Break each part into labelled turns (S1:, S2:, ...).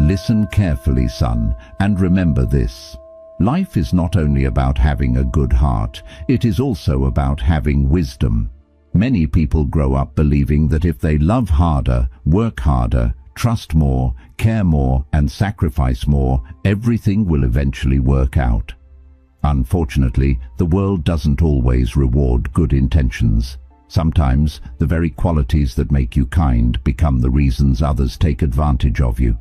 S1: Listen carefully, son, and remember this. Life is not only about having a good heart, it is also about having wisdom. Many people grow up believing that if they love harder, work harder, trust more, care more, and sacrifice more, everything will eventually work out. Unfortunately, the world doesn't always reward good intentions. Sometimes, the very qualities that make you kind become the reasons others take advantage of you.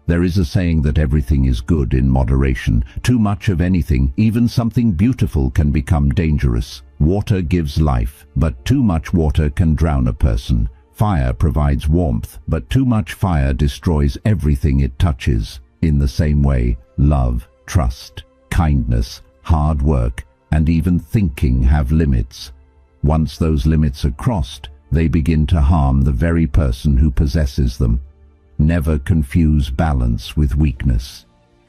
S1: There is a saying that everything is good in moderation. Too much of anything, even something beautiful, can become dangerous. Water gives life, but too much water can drown a person. Fire provides warmth, but too much fire destroys everything it touches. In the same way, love, trust, kindness, hard work, and even thinking have limits. Once those limits are crossed, they begin to harm the very person who possesses them. Never confuse balance with weakness.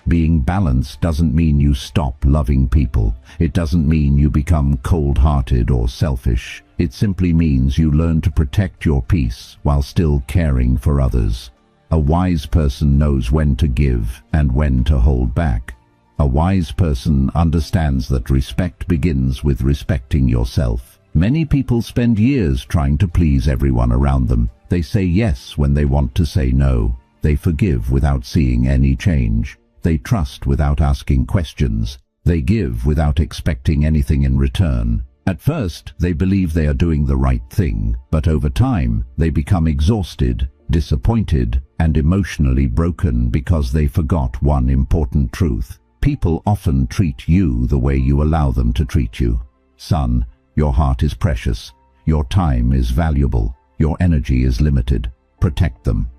S1: Being balanced doesn't mean you stop loving people. It doesn't mean you become cold-hearted or selfish. It simply means you learn to protect your peace while still caring for others. A wise person knows when to give and when to hold back. A wise person understands that respect begins with respecting yourself. Many people spend years trying to please everyone around them. They say yes when they want to say no. They forgive without seeing any change. They trust without asking questions. They give without expecting anything in return. At first, they believe they are doing the right thing, but over time, they become exhausted, disappointed, and emotionally broken because they forgot one important truth. People often treat you the way you allow them to treat you. Son, your heart is precious. Your time is valuable. Your energy is limited. Protect them.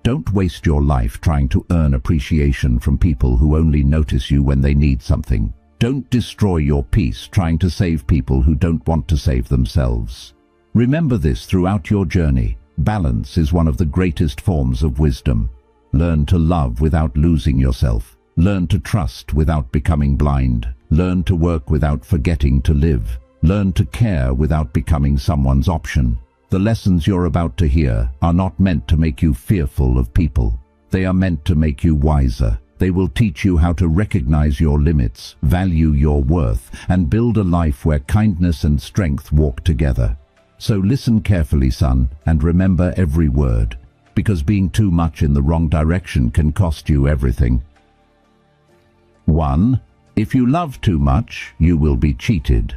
S1: Don't waste your life trying to earn appreciation from people who only notice you when they need something. Don't destroy your peace trying to save people who don't want to save themselves. Remember this throughout your journey. Balance is one of the greatest forms of wisdom. Learn to love without losing yourself. Learn to trust without becoming blind. Learn to work without forgetting to live. Learn to care without becoming someone's option. The lessons you're about to hear are not meant to make you fearful of people. They are meant to make you wiser. They will teach you how to recognize your limits, value your worth, and build a life where kindness and strength walk together. So listen carefully, son, and remember every word, because being too much in the wrong direction can cost you everything. 1. If you love too much, you will be cheated.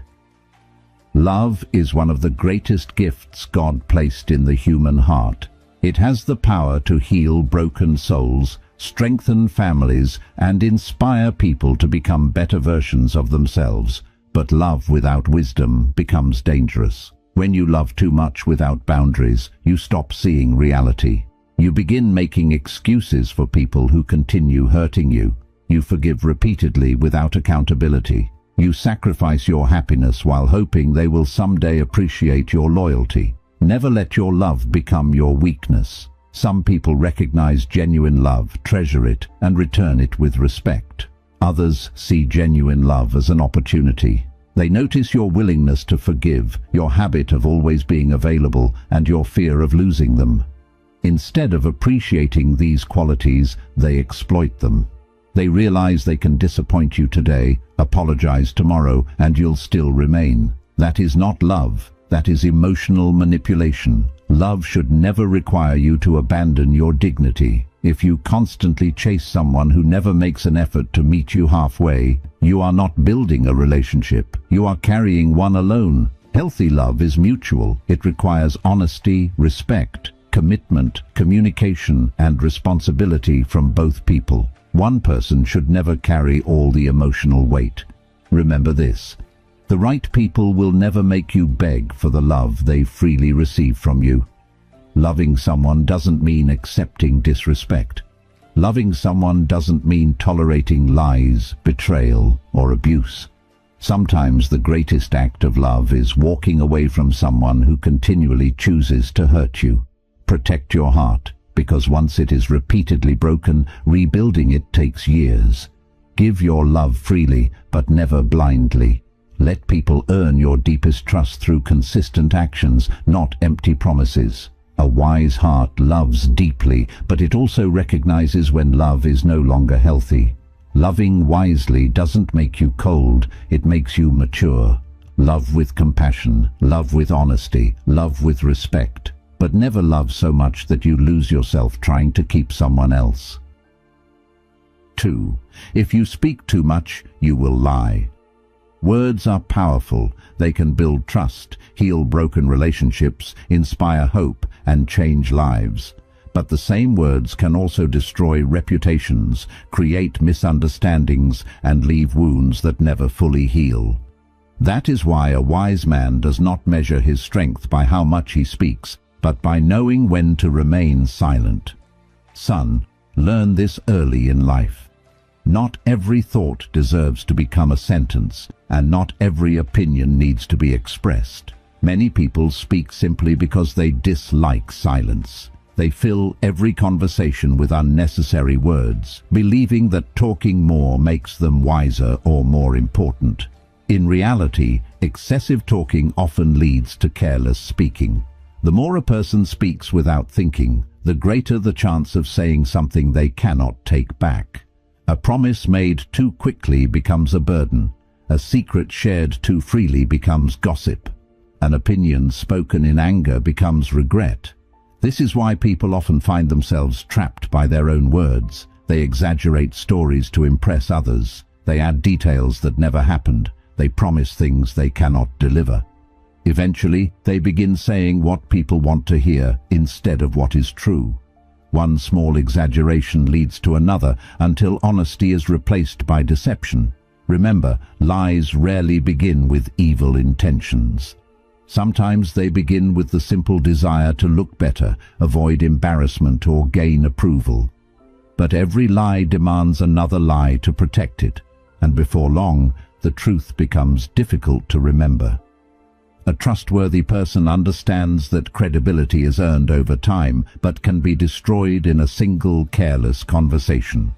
S1: Love is one of the greatest gifts God placed in the human heart. It has the power to heal broken souls, strengthen families, and inspire people to become better versions of themselves. But love without wisdom becomes dangerous. When you love too much without boundaries, you stop seeing reality. You begin making excuses for people who continue hurting you. You forgive repeatedly without accountability. You sacrifice your happiness while hoping they will someday appreciate your loyalty. Never let your love become your weakness. Some people recognize genuine love, treasure it, and return it with respect. Others see genuine love as an opportunity. They notice your willingness to forgive, your habit of always being available, and your fear of losing them. Instead of appreciating these qualities, they exploit them. They realize they can disappoint you today, apologize tomorrow, and you'll still remain. That is not love. That is emotional manipulation. Love should never require you to abandon your dignity. If you constantly chase someone who never makes an effort to meet you halfway, you are not building a relationship. You are carrying one alone. Healthy love is mutual. It requires honesty, respect, commitment, communication, and responsibility from both people. One person should never carry all the emotional weight. Remember this: the right people will never make you beg for the love they freely receive from you. Loving someone doesn't mean accepting disrespect. Loving someone doesn't mean tolerating lies, betrayal, or abuse. Sometimes the greatest act of love is walking away from someone who continually chooses to hurt you. Protect your heart, because once it is repeatedly broken, rebuilding it takes years. Give your love freely, but never blindly. Let people earn your deepest trust through consistent actions, not empty promises. A wise heart loves deeply, but it also recognizes when love is no longer healthy. Loving wisely doesn't make you cold, it makes you mature. Love with compassion, love with honesty, love with respect, but never love so much that you lose yourself trying to keep someone else. 2. If you speak too much, you will lie. Words are powerful. They can build trust, heal broken relationships, inspire hope, and change lives. But the same words can also destroy reputations, create misunderstandings, and leave wounds that never fully heal. That is why a wise man does not measure his strength by how much he speaks, but by knowing when to remain silent. Son, learn this early in life. Not every thought deserves to become a sentence, and not every opinion needs to be expressed. Many people speak simply because they dislike silence. They fill every conversation with unnecessary words, believing that talking more makes them wiser or more important. In reality, excessive talking often leads to careless speaking. The more a person speaks without thinking, the greater the chance of saying something they cannot take back. A promise made too quickly becomes a burden. A secret shared too freely becomes gossip. An opinion spoken in anger becomes regret. This is why people often find themselves trapped by their own words. They exaggerate stories to impress others. They add details that never happened. They promise things they cannot deliver. Eventually, they begin saying what people want to hear instead of what is true. One small exaggeration leads to another until honesty is replaced by deception. Remember, lies rarely begin with evil intentions. Sometimes they begin with the simple desire to look better, avoid embarrassment, or gain approval. But every lie demands another lie to protect it, and before long, the truth becomes difficult to remember. A trustworthy person understands that credibility is earned over time, but can be destroyed in a single careless conversation.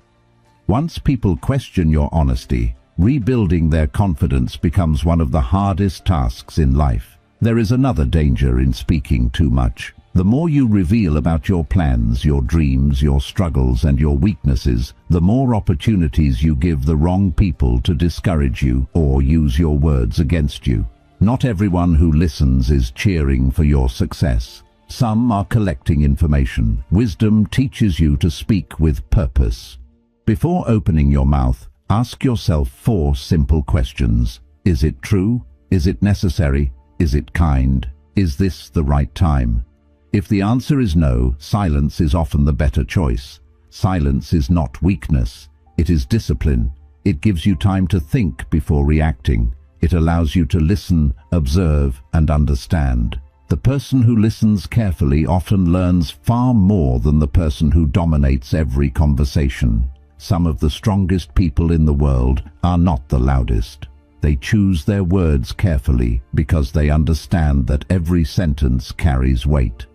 S1: Once people question your honesty, rebuilding their confidence becomes one of the hardest tasks in life. There is another danger in speaking too much. The more you reveal about your plans, your dreams, your struggles, and your weaknesses, the more opportunities you give the wrong people to discourage you or use your words against you. Not everyone who listens is cheering for your success. Some are collecting information. Wisdom teaches you to speak with purpose. Before opening your mouth, ask yourself 4 simple questions. Is it true? Is it necessary? Is it kind? Is this the right time? If the answer is no, silence is often the better choice. Silence is not weakness. It is discipline. It gives you time to think before reacting. It allows you to listen, observe, and understand. The person who listens carefully often learns far more than the person who dominates every conversation. Some of the strongest people in the world are not the loudest. They choose their words carefully because they understand that every sentence carries weight.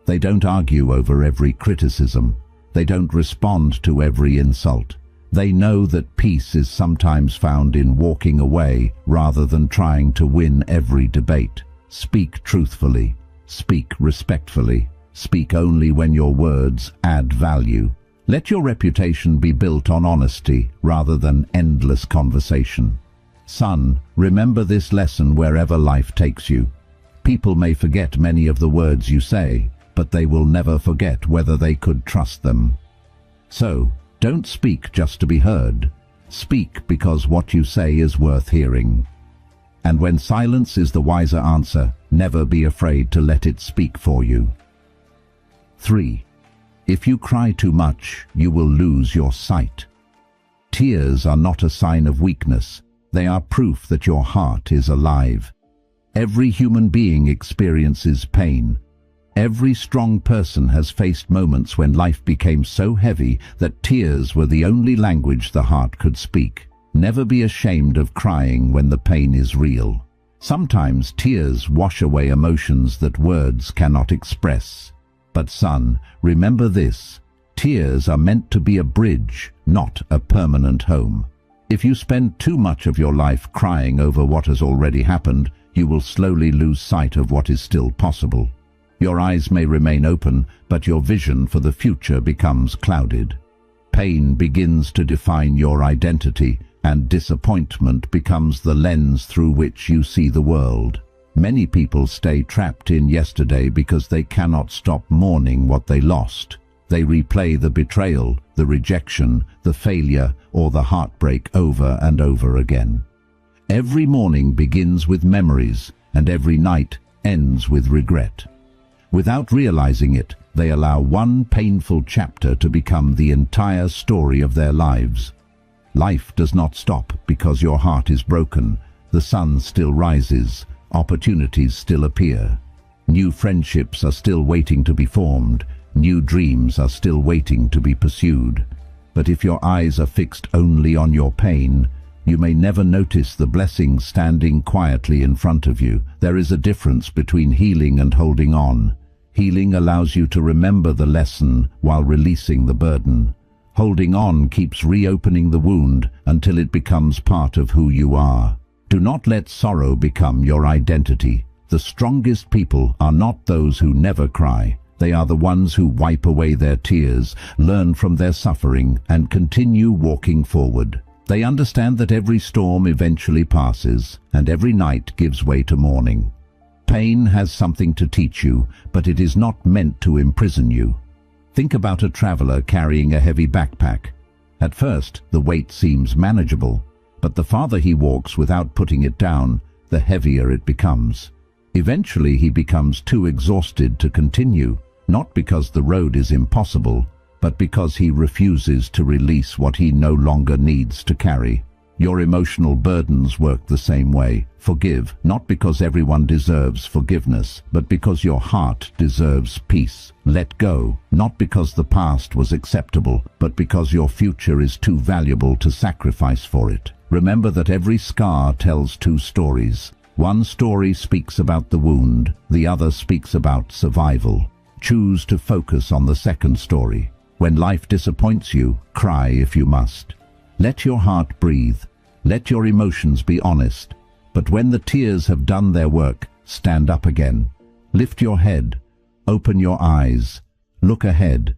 S1: They don't argue over every criticism. They don't respond to every insult. They know that peace is sometimes found in walking away rather than trying to win every debate. Speak truthfully. Speak respectfully. Speak only when your words add value. Let your reputation be built on honesty rather than endless conversation. Son, remember this lesson wherever life takes you. People may forget many of the words you say, but they will never forget whether they could trust them. So, don't speak just to be heard. Speak because what you say is worth hearing. And when silence is the wiser answer, never be afraid to let it speak for you. 3. If you cry too much, you will lose your sight. Tears are not a sign of weakness. They are proof that your heart is alive. Every human being experiences pain. Every strong person has faced moments when life became so heavy that tears were the only language the heart could speak. Never be ashamed of crying when the pain is real. Sometimes tears wash away emotions that words cannot express. But son, remember this: tears are meant to be a bridge, not a permanent home. If you spend too much of your life crying over what has already happened, you will slowly lose sight of what is still possible. Your eyes may remain open, but your vision for the future becomes clouded. Pain begins to define your identity, and disappointment becomes the lens through which you see the world. Many people stay trapped in yesterday because they cannot stop mourning what they lost. They replay the betrayal, the rejection, the failure, or the heartbreak over and over again. Every morning begins with memories, and every night ends with regret. Without realizing it, they allow one painful chapter to become the entire story of their lives. Life does not stop because your heart is broken. The sun still rises, opportunities still appear. New friendships are still waiting to be formed. New dreams are still waiting to be pursued. But if your eyes are fixed only on your pain, you may never notice the blessings standing quietly in front of you. There is a difference between healing and holding on. Healing allows you to remember the lesson while releasing the burden. Holding on keeps reopening the wound until it becomes part of who you are. Do not let sorrow become your identity. The strongest people are not those who never cry. They are the ones who wipe away their tears, learn from their suffering, and continue walking forward. They understand that every storm eventually passes, and every night gives way to morning. Pain has something to teach you, but it is not meant to imprison you. Think about a traveler carrying a heavy backpack. At first, the weight seems manageable, but the farther he walks without putting it down, the heavier it becomes. Eventually, he becomes too exhausted to continue. Not because the road is impossible, but because he refuses to release what he no longer needs to carry. Your emotional burdens work the same way. Forgive, not because everyone deserves forgiveness, but because your heart deserves peace. Let go, not because the past was acceptable, but because your future is too valuable to sacrifice for it. Remember that every scar tells two stories. One story speaks about the wound, the other speaks about survival. Choose to focus on the second story. When life disappoints you, cry if you must. Let your heart breathe. Let your emotions be honest. But when the tears have done their work, stand up again. Lift your head. Open your eyes. Look ahead.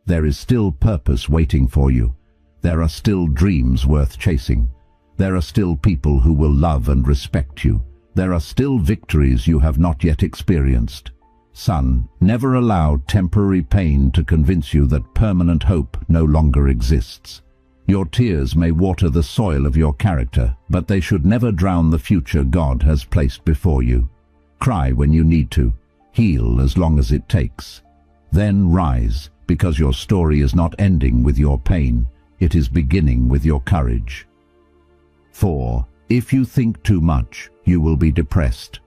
S1: There is still purpose waiting for you. There are still dreams worth chasing. There are still people who will love and respect you. There are still victories you have not yet experienced. Son, never allow temporary pain to convince you that permanent hope no longer exists. Your tears may water the soil of your character, but they should never drown the future God has placed before you. Cry when you need to. Heal as long as it takes. Then rise, because your story is not ending with your pain. It is beginning with your courage. 4. If you think too much, you will be depressed.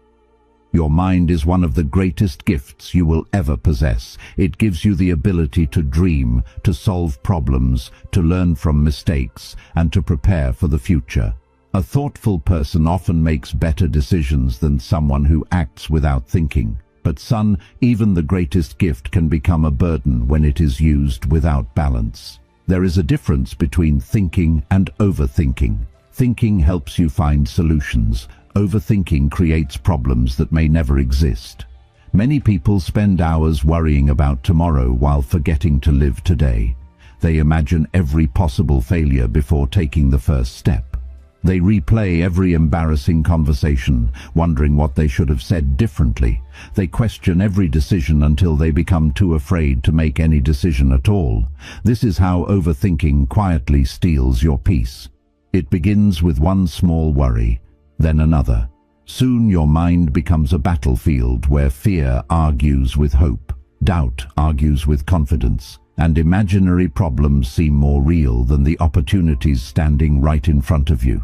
S1: Your mind is one of the greatest gifts you will ever possess. It gives you the ability to dream, to solve problems, to learn from mistakes, and to prepare for the future. A thoughtful person often makes better decisions than someone who acts without thinking. But son, even the greatest gift can become a burden when it is used without balance. There is a difference between thinking and overthinking. Thinking helps you find solutions. Overthinking creates problems that may never exist. Many people spend hours worrying about tomorrow while forgetting to live today. They imagine every possible failure before taking the first step. They replay every embarrassing conversation, wondering what they should have said differently. They question every decision until they become too afraid to make any decision at all. This is how overthinking quietly steals your peace. It begins with one small worry, then another. Soon your mind becomes a battlefield where fear argues with hope, doubt argues with confidence, and imaginary problems seem more real than the opportunities standing right in front of you.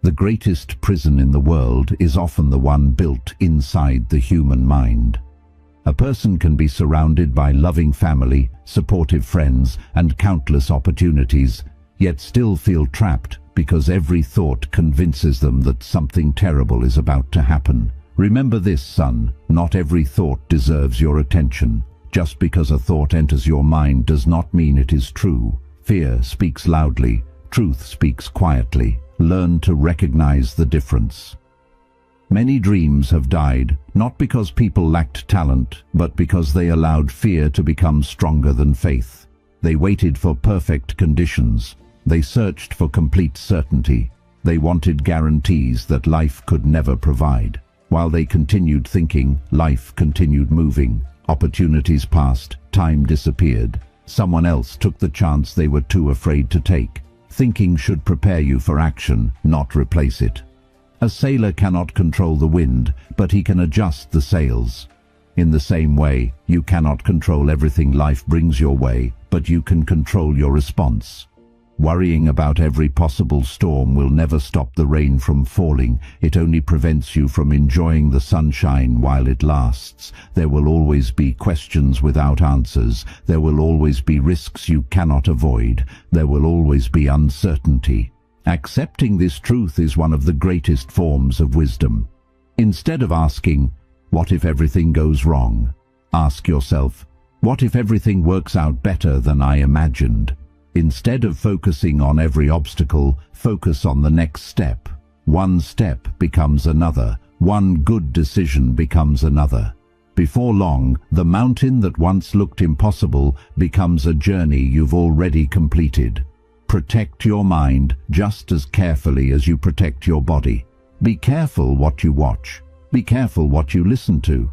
S1: The greatest prison in the world is often the one built inside the human mind. A person can be surrounded by loving family, supportive friends, and countless opportunities, yet still feel trapped because every thought convinces them that something terrible is about to happen. Remember this, son, not every thought deserves your attention. Just because a thought enters your mind does not mean it is true. Fear speaks loudly, truth speaks quietly. Learn to recognize the difference. Many dreams have died, not because people lacked talent, but because they allowed fear to become stronger than faith. They waited for perfect conditions. They searched for complete certainty. They wanted guarantees that life could never provide. While they continued thinking, life continued moving. Opportunities passed, time disappeared. Someone else took the chance they were too afraid to take. Thinking should prepare you for action, not replace it. A sailor cannot control the wind, but he can adjust the sails. In the same way, you cannot control everything life brings your way, but you can control your response. Worrying about every possible storm will never stop the rain from falling. It only prevents you from enjoying the sunshine while it lasts. There will always be questions without answers. There will always be risks you cannot avoid. There will always be uncertainty. Accepting this truth is one of the greatest forms of wisdom. Instead of asking, "What if everything goes wrong?" ask yourself, "What if everything works out better than I imagined?" Instead of focusing on every obstacle, focus on the next step. One step becomes another. One good decision becomes another. Before long, the mountain that once looked impossible becomes a journey you've already completed. Protect your mind just as carefully as you protect your body. Be careful what you watch. Be careful what you listen to.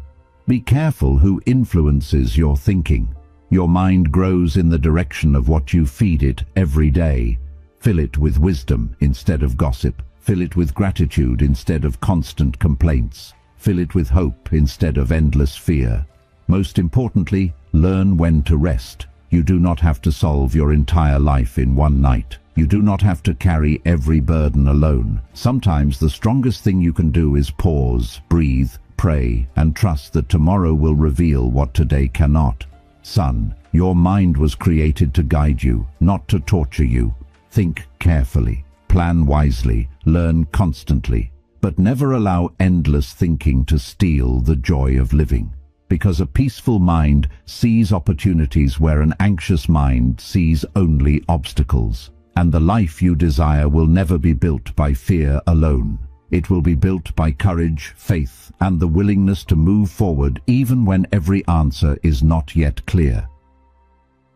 S1: Be careful who influences your thinking. Your mind grows in the direction of what you feed it every day. Fill it with wisdom instead of gossip. Fill it with gratitude instead of constant complaints. Fill it with hope instead of endless fear. Most importantly, learn when to rest. You do not have to solve your entire life in one night. You do not have to carry every burden alone. Sometimes the strongest thing you can do is pause, breathe, pray, and trust that tomorrow will reveal what today cannot. Son, your mind was created to guide you, not to torture you. Think carefully, plan wisely, learn constantly, but never allow endless thinking to steal the joy of living. Because a peaceful mind sees opportunities where an anxious mind sees only obstacles. And the life you desire will never be built by fear alone. It will be built by courage, faith, and the willingness to move forward even when every answer is not yet clear.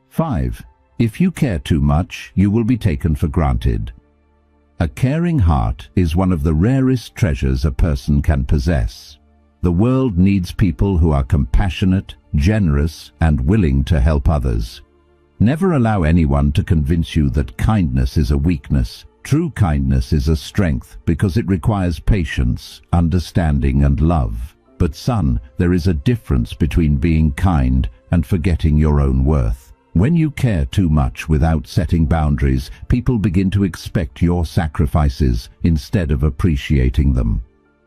S1: 5. If you care too much, you will be taken for granted. A caring heart is one of the rarest treasures a person can possess. The world needs people who are compassionate, generous, and willing to help others. Never allow anyone to convince you that kindness is a weakness. True kindness is a strength because it requires patience, understanding, and love. But son, there is a difference between being kind and forgetting your own worth. When you care too much without setting boundaries, people begin to expect your sacrifices instead of appreciating them.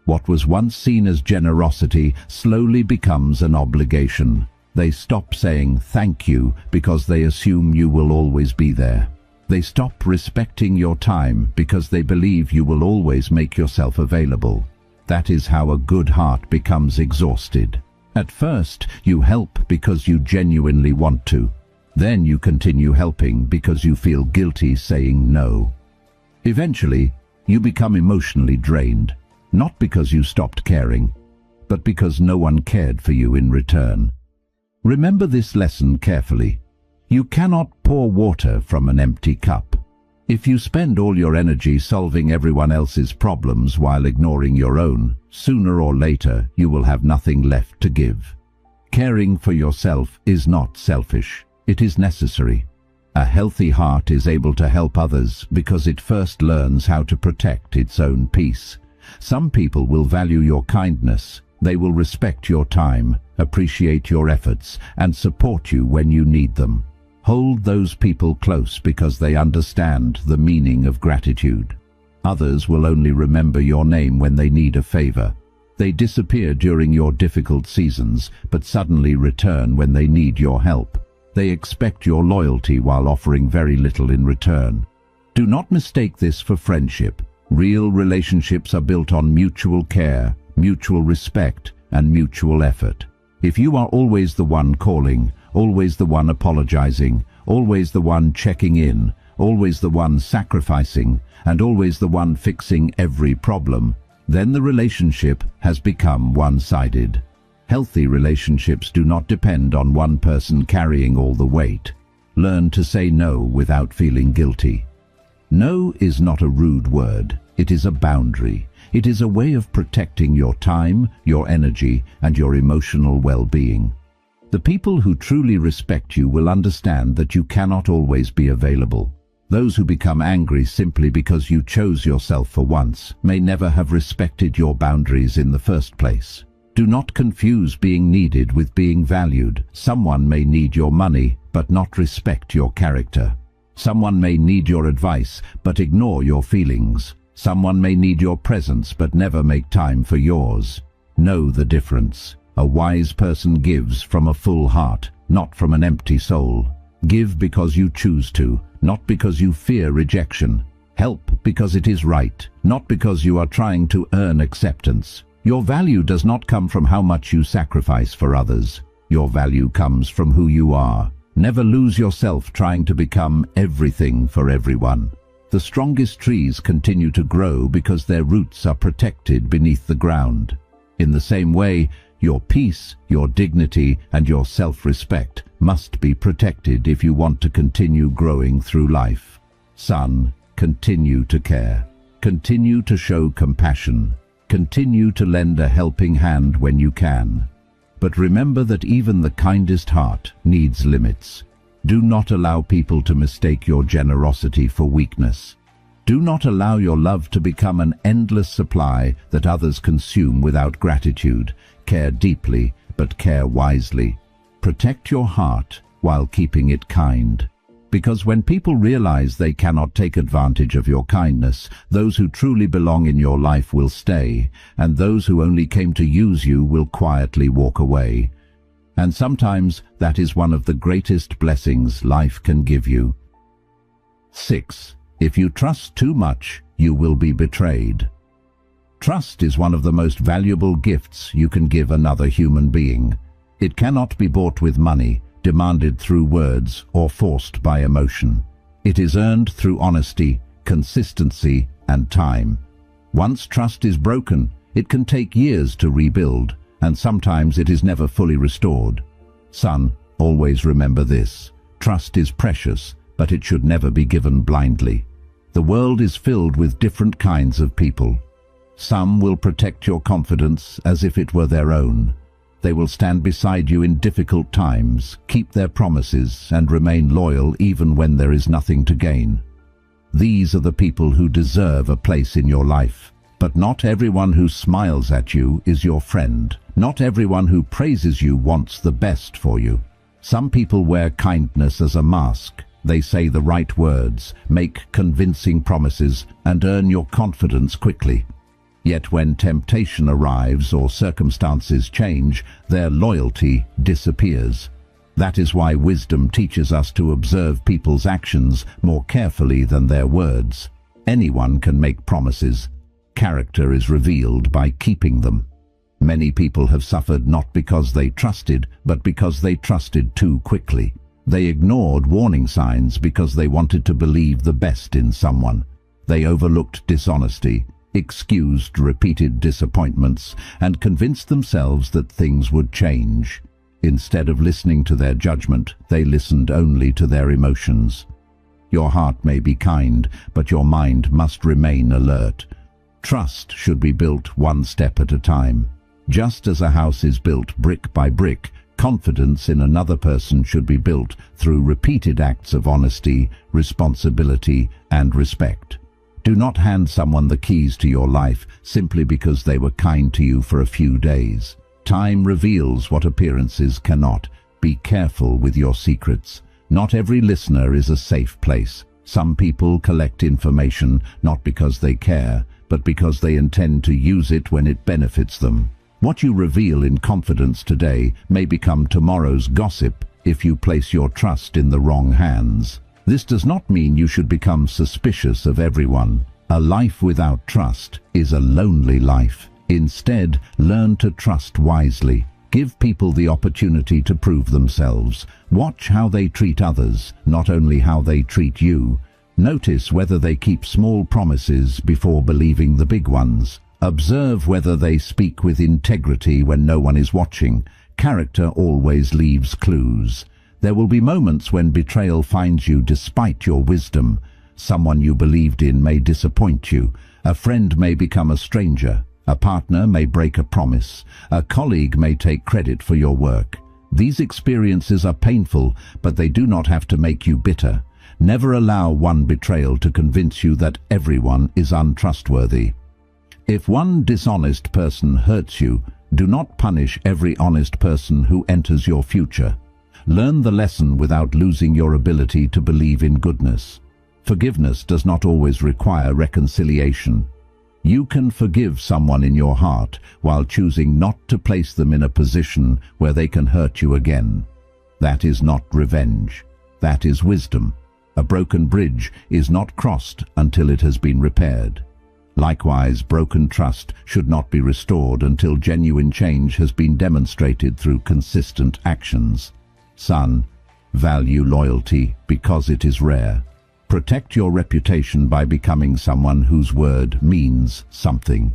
S1: What was once seen as generosity slowly becomes an obligation. They stop saying thank you because they assume you will always be there. They stop respecting your time because they believe you will always make yourself available. That is how a good heart becomes exhausted. At first, you help because you genuinely want to. Then you continue helping because you feel guilty saying no. Eventually, you become emotionally drained, not because you stopped caring, but because no one cared for you in return. Remember this lesson carefully. You cannot pour water from an empty cup. If you spend all your energy solving everyone else's problems while ignoring your own, sooner or later you will have nothing left to give. Caring for yourself is not selfish. It is necessary. A healthy heart is able to help others because it first learns how to protect its own peace. Some people will value your kindness. They will respect your time, appreciate your efforts, and support you when you need them. Hold those people close because they understand the meaning of gratitude. Others will only remember your name when they need a favor. They disappear during your difficult seasons, but suddenly return when they need your help. They expect your loyalty while offering very little in return. Do not mistake this for friendship. Real relationships are built on mutual care, mutual respect, and mutual effort. If you are always the one calling, always the one apologizing, always the one checking in, always the one sacrificing, and always the one fixing every problem, then the relationship has become one-sided. Healthy relationships do not depend on one person carrying all the weight. Learn to say no without feeling guilty. No is not a rude word. It is a boundary. It is a way of protecting your time, your energy, and your emotional well-being. The people who truly respect you will understand that you cannot always be available. Those who become angry simply because you chose yourself for once may never have respected your boundaries in the first place. Do not confuse being needed with being valued. Someone may need your money, but not respect your character. Someone may need your advice, but ignore your feelings. Someone may need your presence, but never make time for yours. Know the difference. A wise person gives from a full heart, not from an empty soul. Give because you choose to, not because you fear rejection. Help because it is right, not because you are trying to earn acceptance. Your value does not come from how much you sacrifice for others. Your value comes from who you are. Never lose yourself trying to become everything for everyone. The strongest trees continue to grow because their roots are protected beneath the ground. In the same way, your peace, your dignity, and your self-respect must be protected if you want to continue growing through life. Son, continue to care. Continue to show compassion. Continue to lend a helping hand when you can. But remember that even the kindest heart needs limits. Do not allow people to mistake your generosity for weakness. Do not allow your love to become an endless supply that others consume without gratitude. Care deeply, but care wisely. Protect your heart while keeping it kind. Because when people realize they cannot take advantage of your kindness, those who truly belong in your life will stay, and those who only came to use you will quietly walk away. And sometimes that is one of the greatest blessings life can give you. 6. If you trust too much, you will be betrayed. Trust is one of the most valuable gifts you can give another human being. It cannot be bought with money, demanded through words, or forced by emotion. It is earned through honesty, consistency, and time. Once trust is broken, it can take years to rebuild, and sometimes it is never fully restored. Son, always remember this. Trust is precious, but it should never be given blindly. The world is filled with different kinds of people. Some will protect your confidence as if it were their own. They will stand beside you in difficult times, keep their promises, and remain loyal even when there is nothing to gain. These are the people who deserve a place in your life. But not everyone who smiles at you is your friend. Not everyone who praises you wants the best for you. Some people wear kindness as a mask. They say the right words, make convincing promises, and earn your confidence quickly. Yet when temptation arrives or circumstances change, their loyalty disappears. That is why wisdom teaches us to observe people's actions more carefully than their words. Anyone can make promises. Character is revealed by keeping them. Many people have suffered not because they trusted, but because they trusted too quickly. They ignored warning signs because they wanted to believe the best in someone. They overlooked dishonesty, excused repeated disappointments, and convinced themselves that things would change. Instead of listening to their judgment, they listened only to their emotions. Your heart may be kind, but your mind must remain alert. Trust should be built one step at a time. Just as a house is built brick by brick, confidence in another person should be built through repeated acts of honesty, responsibility, and respect. Do not hand someone the keys to your life simply because they were kind to you for a few days. Time reveals what appearances cannot. Be careful with your secrets. Not every listener is a safe place. Some people collect information not because they care, but because they intend to use it when it benefits them. What you reveal in confidence today may become tomorrow's gossip if you place your trust in the wrong hands. This does not mean you should become suspicious of everyone. A life without trust is a lonely life. Instead, learn to trust wisely. Give people the opportunity to prove themselves. Watch how they treat others, not only how they treat you. Notice whether they keep small promises before believing the big ones. Observe whether they speak with integrity when no one is watching. Character always leaves clues. There will be moments when betrayal finds you despite your wisdom. Someone you believed in may disappoint you. A friend may become a stranger. A partner may break a promise. A colleague may take credit for your work. These experiences are painful, but they do not have to make you bitter. Never allow one betrayal to convince you that everyone is untrustworthy. If one dishonest person hurts you, do not punish every honest person who enters your future. Learn the lesson without losing your ability to believe in goodness. Forgiveness does not always require reconciliation. You can forgive someone in your heart while choosing not to place them in a position where they can hurt you again. That is not revenge. That is wisdom. A broken bridge is not crossed until it has been repaired. Likewise, broken trust should not be restored until genuine change has been demonstrated through consistent actions. Son, value loyalty because it is rare. Protect your reputation by becoming someone whose word means something.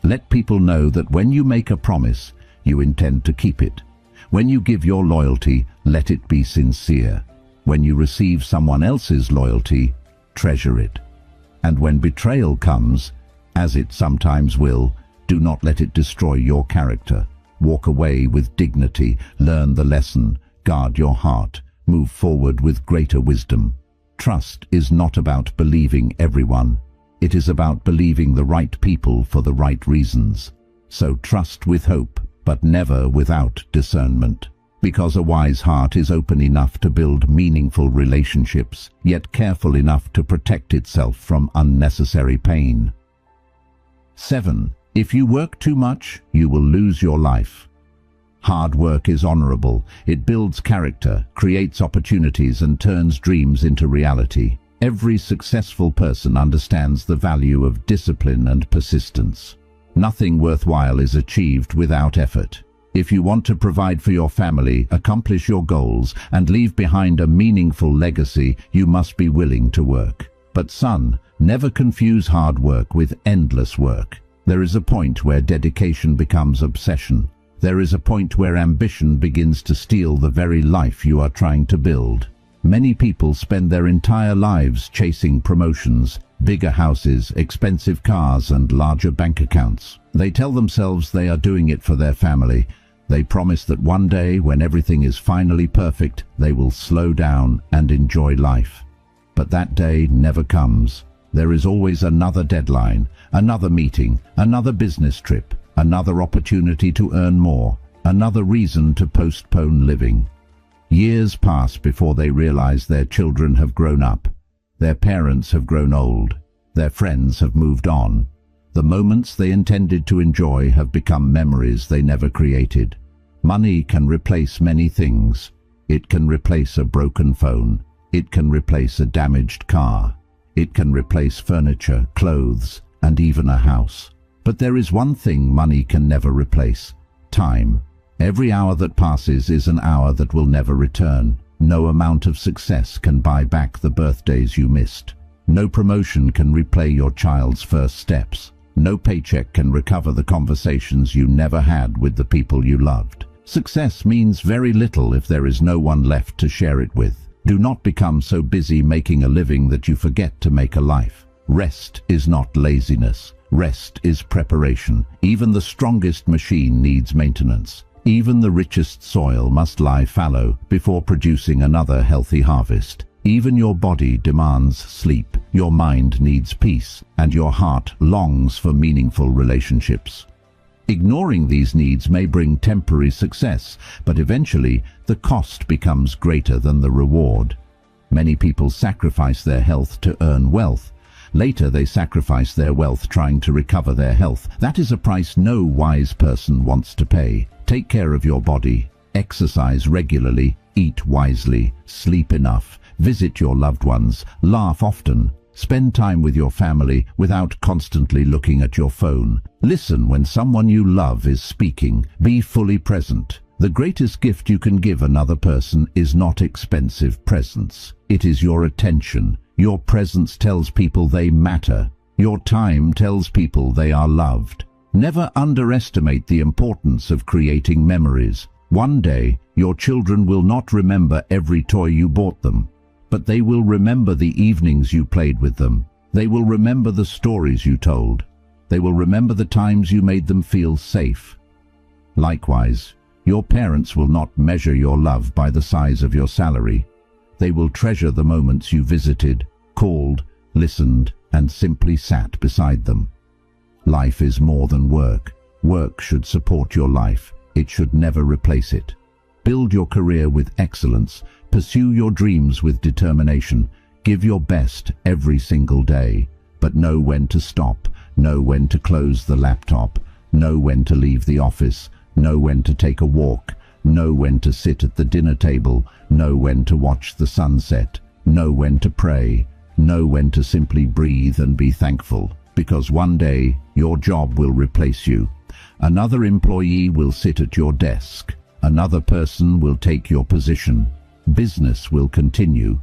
S1: Let people know that when you make a promise, you intend to keep it. When you give your loyalty, let it be sincere. When you receive someone else's loyalty, treasure it. And when betrayal comes, as it sometimes will, do not let it destroy your character. Walk away with dignity, learn the lesson, guard your heart, move forward with greater wisdom. Trust is not about believing everyone. It is about believing the right people for the right reasons. So trust with hope, but never without discernment. Because a wise heart is open enough to build meaningful relationships, yet careful enough to protect itself from unnecessary pain. 7. If you work too much, you will lose your life. Hard work is honorable. It builds character, creates opportunities, and turns dreams into reality. Every successful person understands the value of discipline and persistence. Nothing worthwhile is achieved without effort. If you want to provide for your family, accomplish your goals, and leave behind a meaningful legacy, you must be willing to work. But son, never confuse hard work with endless work. There is a point where dedication becomes obsession. There is a point where ambition begins to steal the very life you are trying to build. Many people spend their entire lives chasing promotions, bigger houses, expensive cars, and larger bank accounts. They tell themselves they are doing it for their family. They promise that one day, when everything is finally perfect, they will slow down and enjoy life. But that day never comes. There is always another deadline, another meeting, another business trip, another opportunity to earn more, another reason to postpone living. Years pass before they realize their children have grown up. Their parents have grown old. Their friends have moved on. The moments they intended to enjoy have become memories they never created. Money can replace many things. It can replace a broken phone. It can replace a damaged car. It can replace furniture, clothes, and even a house. But there is one thing money can never replace: time. Every hour that passes is an hour that will never return. No amount of success can buy back the birthdays you missed. No promotion can replay your child's first steps. No paycheck can recover the conversations you never had with the people you loved. Success means very little if there is no one left to share it with. Do not become so busy making a living that you forget to make a life. Rest is not laziness. Rest is preparation. Even the strongest machine needs maintenance. Even the richest soil must lie fallow before producing another healthy harvest. Even your body demands sleep, your mind needs peace, and your heart longs for meaningful relationships. Ignoring these needs may bring temporary success, but eventually the cost becomes greater than the reward. Many people sacrifice their health to earn wealth. Later they sacrifice their wealth trying to recover their health. That is a price no wise person wants to pay. Take care of your body. Exercise regularly. Eat wisely. Sleep enough. Visit your loved ones. Laugh often. Spend time with your family without constantly looking at your phone. Listen when someone you love is speaking. Be fully present. The greatest gift you can give another person is not expensive presents. It is your attention. Your presence tells people they matter. Your time tells people they are loved. Never underestimate the importance of creating memories. One day, your children will not remember every toy you bought them, but they will remember the evenings you played with them. They will remember the stories you told. They will remember the times you made them feel safe. Likewise, your parents will not measure your love by the size of your salary. They will treasure the moments you visited, called, listened, and simply sat beside them. Life is more than work. Work should support your life. It should never replace it. Build your career with excellence. Pursue your dreams with determination. Give your best every single day. But know when to stop. Know when to close the laptop. Know when to leave the office. Know when to take a walk. Know when to sit at the dinner table. Know when to watch the sunset. Know when to pray. Know when to simply breathe and be thankful. Because one day, your job will replace you. Another employee will sit at your desk. Another person will take your position. Business will continue.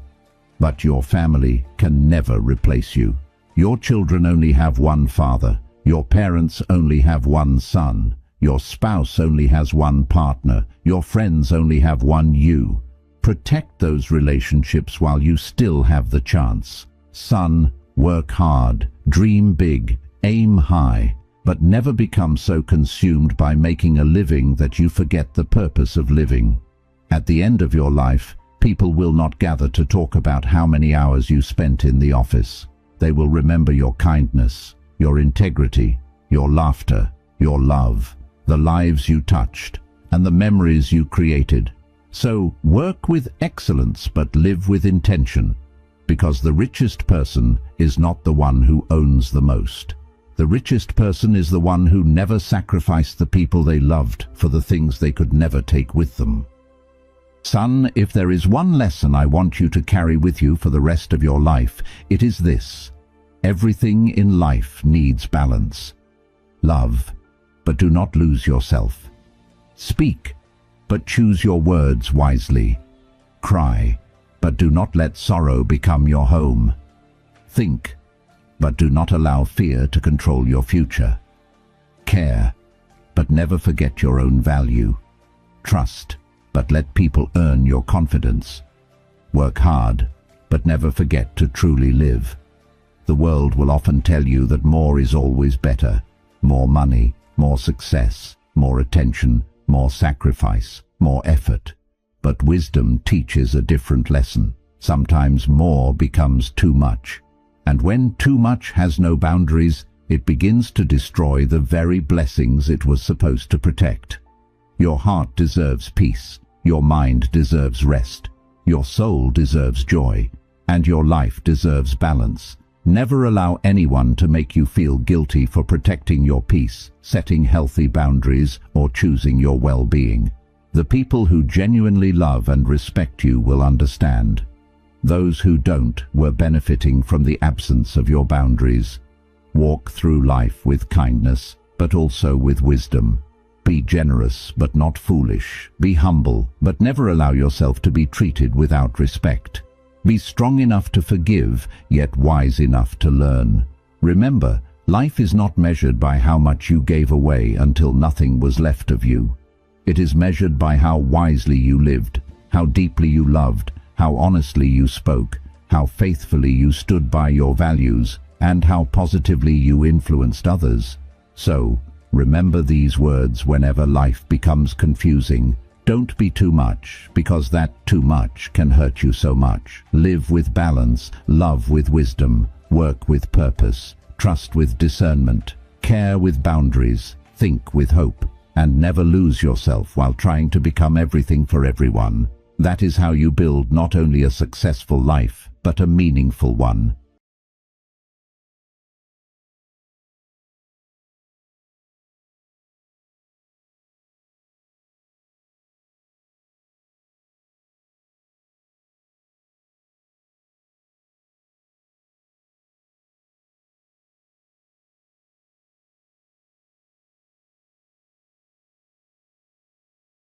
S1: But your family can never replace you. Your children only have one father. Your parents only have one son. Your spouse only has one partner. Your friends only have one you. Protect those relationships while you still have the chance. Son, work hard, dream big, aim high, but never become so consumed by making a living that you forget the purpose of living. At the end of your life, people will not gather to talk about how many hours you spent in the office. They will remember your kindness, your integrity, your laughter, your love, the lives you touched, and the memories you created. So work with excellence but live with intention, because the richest person is not the one who owns the most. The richest person is the one who never sacrificed the people they loved for the things they could never take with them. Son, if there is one lesson I want you to carry with you for the rest of your life, it is this: everything in life needs balance. Love, but do not lose yourself. Speak, but choose your words wisely. Cry, but do not let sorrow become your home. Think, but do not allow fear to control your future. Care, but never forget your own value. Trust, but let people earn your confidence. Work hard, but never forget to truly live. The world will often tell you that more is always better. More money, more success, more attention, more sacrifice, more effort. But wisdom teaches a different lesson. Sometimes more becomes too much. And when too much has no boundaries, it begins to destroy the very blessings it was supposed to protect. Your heart deserves peace. Your mind deserves rest. Your soul deserves joy. And your life deserves balance. Never allow anyone to make you feel guilty for protecting your peace, setting healthy boundaries, or choosing your well-being. The people who genuinely love and respect you will understand. Those who don't were benefiting from the absence of your boundaries. Walk through life with kindness, but also with wisdom. Be generous, but not foolish. Be humble, but never allow yourself to be treated without respect. Be strong enough to forgive, yet wise enough to learn. Remember, life is not measured by how much you gave away until nothing was left of you. It is measured by how wisely you lived, how deeply you loved, how honestly you spoke, how faithfully you stood by your values, and how positively you influenced others. So, remember these words whenever life becomes confusing. Don't be too much, because that too much can hurt you so much. Live with balance, love with wisdom, work with purpose, trust with discernment, care with boundaries, think with hope, and never lose yourself while trying to become everything for everyone. That is how you build not only a successful life, but a meaningful one.